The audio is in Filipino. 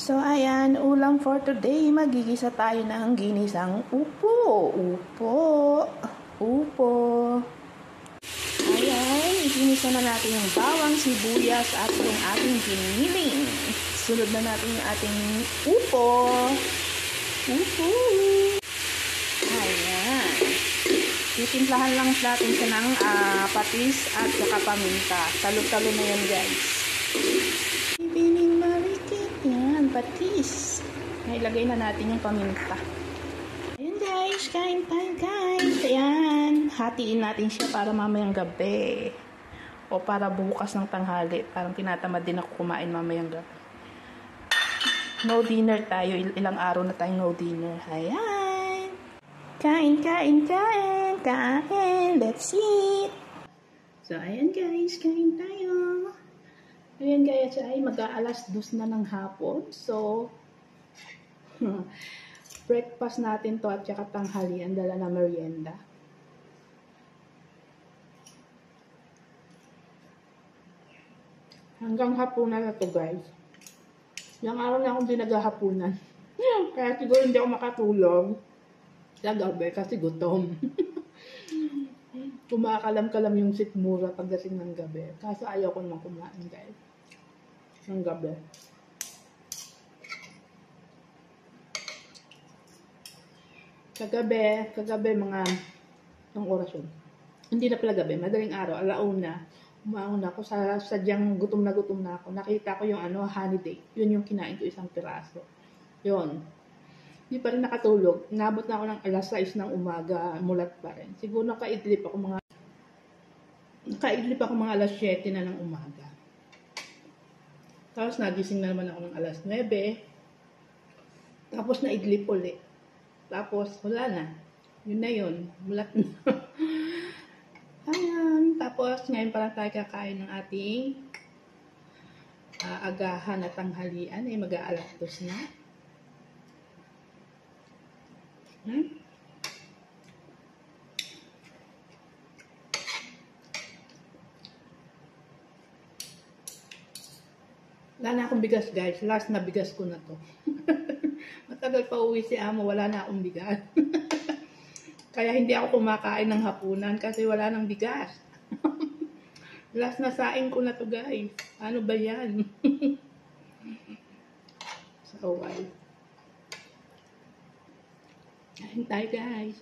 So, ayan, ulam for today. Magigisa tayo ng ginisang upo. Upo. Ayan, iginisa na natin yung bawang, sibuyas at yung ating giniling. Sunod na natin yung ating upo. Ayan. Titimplahan lang natin siya ng patis at saka paminta. Talo-talo na yan, guys. Ibining marikit. Yan, patis. Nailagay na natin yung paminta. Ayan, guys. Kain tayo, guys. Ayan. Hatiin natin siya para mamayang gabi. O para bukas ng tanghali. Parang tinatamad din ako kumain mamayang gabi. No dinner tayo. Ilang araw na tayo no dinner. Ayan. Kain. Let's eat. So, ayan guys. Kain tayo. Ayan guys. Ay mag-aalas 2 na ng hapon. So, breakfast natin to at saka tanghalian. Dala na merienda. Hanggang hapunan na to guys. Ilang araw na akong hindi naghahapunan. Kaya siguro hindi ako makatulog sa gabi kasi gutom. Kumakalam-kalam yung sikmura pagdating ng gabi. Kaso ayaw ko naman kumain guys. Ng gabi. Kagabi mga ng oras yun. Hindi na pala gabi, madaling araw, alauna. Umauna ako sadyang gutom na ako. Nakita ko yung honey date. Yun yung kinain ko isang piraso. Yun. Hindi pa rin nakatulog. Nabot na ako ng alas 6 ng umaga. Mulat pa rin. Siguro nakaidlip ako mga alas 7 na ng umaga. Tapos nagising na naman ako ng alas 9. Tapos naidlip ulit. Tapos wala na. Yun na yun. Mulat na. Ayan. Tapos ngayon parang tayo kakain ng ating agahan at tanghalian. Ay mag-aalas 2 na. Wala na akong bigas guys. Last na bigas ko na to. Matagal pa uwi si amo. Wala na akong bigas. Kaya hindi ako kumakain ng hapunan kasi wala nang bigas. Last na saing ko na to guys. Ano ba yan? So, kain tayo guys.